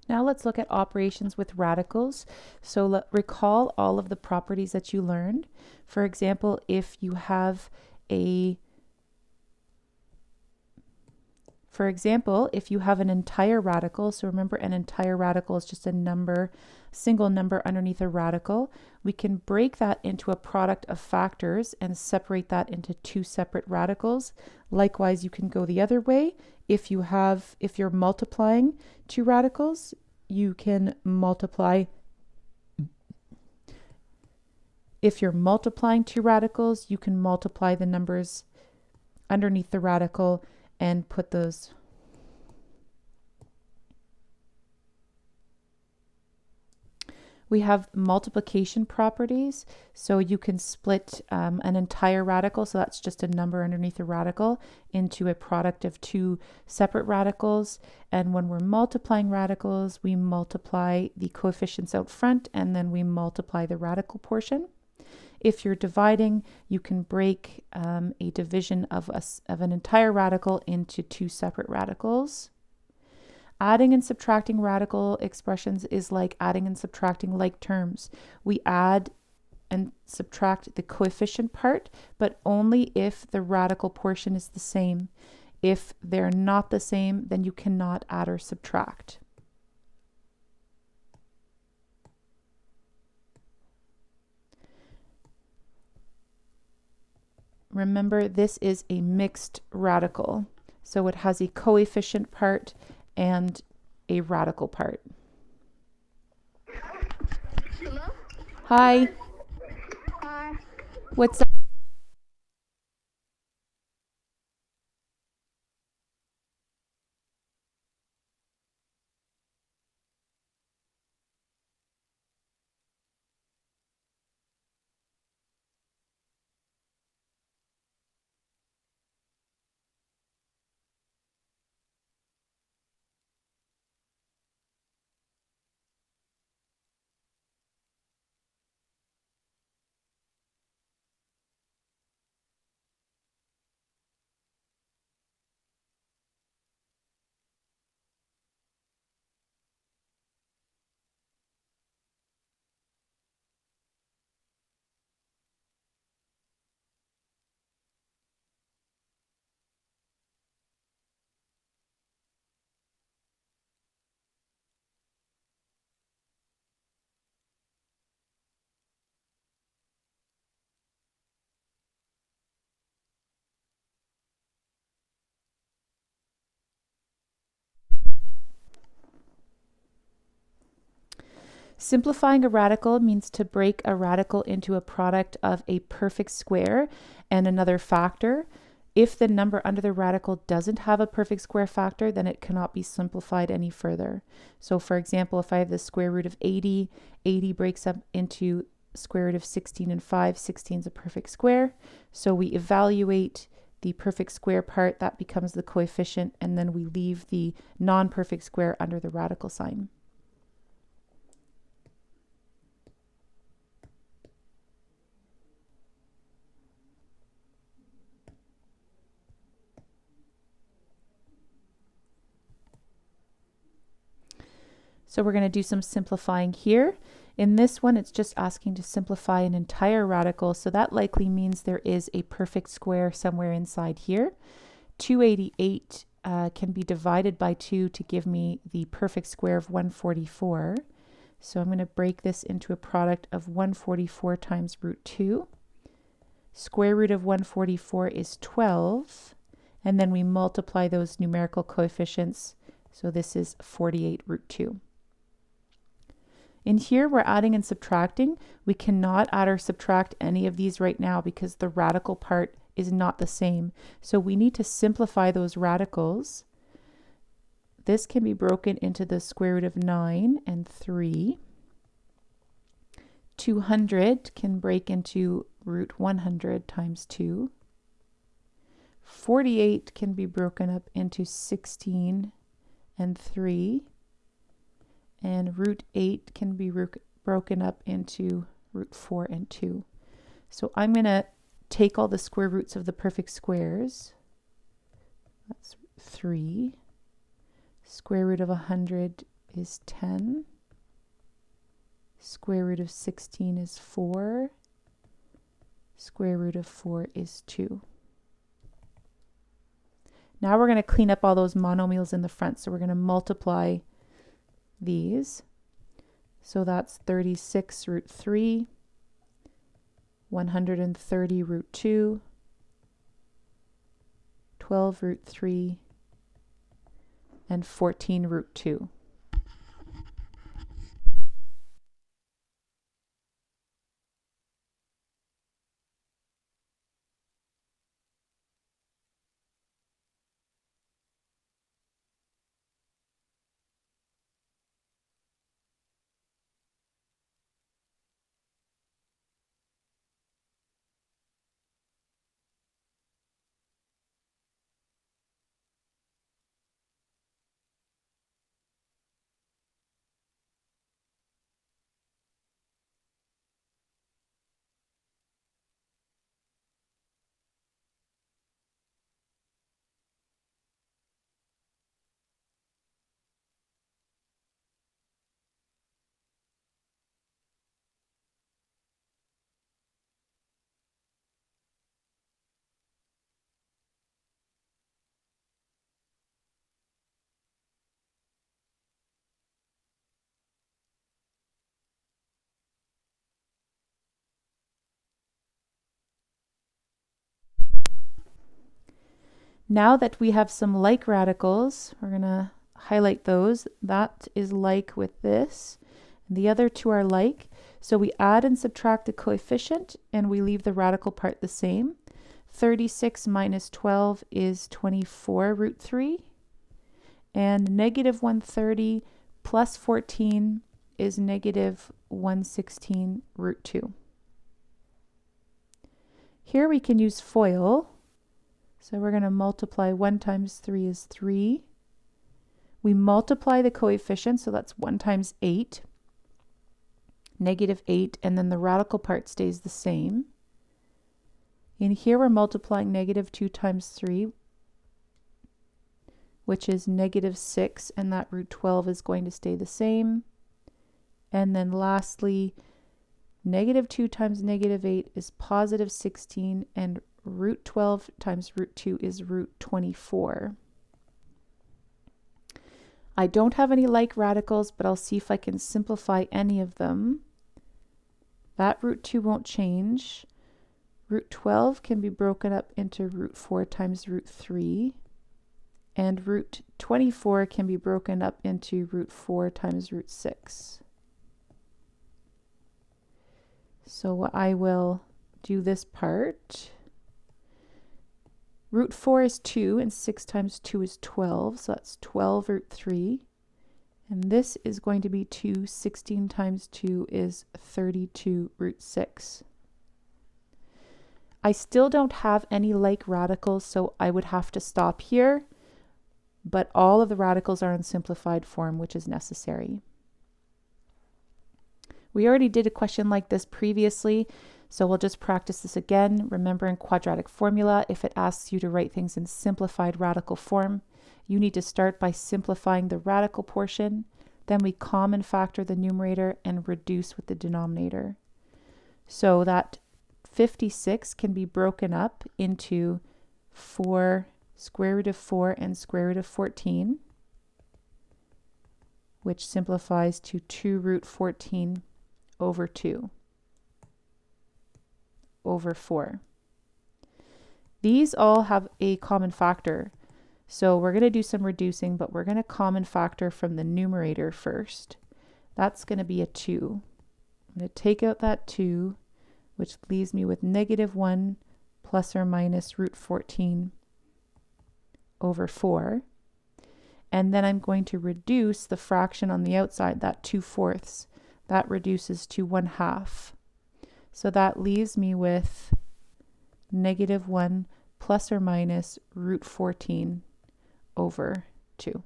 Now let's look at operations with radicals. So recall all of the properties that you learned. For example, if you have an entire radical, so remember an entire radical is just a number, single number underneath a radical, we can break that into a product of factors and separate that into two separate radicals. Likewise, you can go the other way. If you're multiplying two radicals, you can multiply. If you're multiplying two radicals, you can multiply the numbers underneath the radical and put those. We have multiplication properties, so you can split an entire radical, so that's just a number underneath a radical, into a product of two separate radicals. And when we're multiplying radicals, we multiply the coefficients out front and then we multiply the radical portion. If you're dividing, you can break a division of an entire radical into two separate radicals. Adding and subtracting radical expressions is like adding and subtracting like terms. We add and subtract the coefficient part, but only if the radical portion is the same. If they're not the same, then you cannot add or subtract. Remember, this is a mixed radical, so it has a coefficient part and a radical part. Hello? Hi. Hi. What's up? Simplifying a radical means to break a radical into a product of a perfect square and another factor. If the number under the radical doesn't have a perfect square factor, then it cannot be simplified any further. So for example, if I have the square root of 80, 80 breaks up into square root of 16 and 5. 16 is a perfect square. So we evaluate the perfect square part, that becomes the coefficient, and then we leave the non-perfect square under the radical sign. So we're going to do some simplifying here. In this one, it's just asking to simplify an entire radical, so that likely means there is a perfect square somewhere inside here. 288 can be divided by 2 to give me the perfect square of 144. So I'm going to break this into a product of 144 times root 2. Square root of 144 is 12, and then we multiply those numerical coefficients. So this is 48 root 2. In here, we're adding and subtracting. We cannot add or subtract any of these right now because the radical part is not the same. So we need to simplify those radicals. This can be broken into the square root of 9 and 3. 200 can break into root 100 times 2. 48 can be broken up into 16 and 3. And root 8 can be broken up into root 4 and 2. So I'm going to take all the square roots of the perfect squares. That's 3. Square root of 100 is 10. Square root of 16 is 4. Square root of 4 is 2. Now we're going to clean up all those monomials in the front. So we're going to multiply these. So that's 36 root 3, 130 root 2, 12 root 3, and 14 root 2. Now that we have some like radicals, we're going to highlight those. That is like with this. The other two are like. So we add and subtract the coefficient and we leave the radical part the same. 36 minus 12 is 24 root 3. And negative 130 plus 14 is negative 116 root 2. Here we can use FOIL. So we're going to multiply 1 times 3 is 3. We multiply the coefficient, so that's 1 times 8, negative 8, and then the radical part stays the same. In here we're multiplying negative 2 times 3, which is negative 6, and that root 12 is going to stay the same. And then lastly, negative 2 times negative 8 is positive 16, and root 12 times root 2 is root 24. I don't have any like radicals, but I'll see if I can simplify any of them. That root 2 won't change. Root 12 can be broken up into root 4 times root 3. And root 24 can be broken up into root 4 times root 6. So I will do this part. Root 4 is 2, and 6 times 2 is 12, so that's 12 root 3. And this is going to be 2. 16 times 2 is 32 root 6. I still don't have any like radicals, so I would have to stop here. But all of the radicals are in simplified form, which is necessary. We already did a question like this previously, so we'll just practice this again. Remember, in quadratic formula, if it asks you to write things in simplified radical form, you need to start by simplifying the radical portion. Then we common factor the numerator and reduce with the denominator. So that 56 can be broken up into 4 square root of 4 and square root of 14, which simplifies to 2 root 14 over 2 over 4. These all have a common factor. So we're going to do some reducing, but we're going to common factor from the numerator first. That's going to be a 2. I'm going to take out that 2, which leaves me with negative 1 plus or minus root 14 over 4. And then I'm going to reduce the fraction on the outside, that 2/4. That reduces to 1/2. So that leaves me with negative 1 plus or minus root 14 over 2.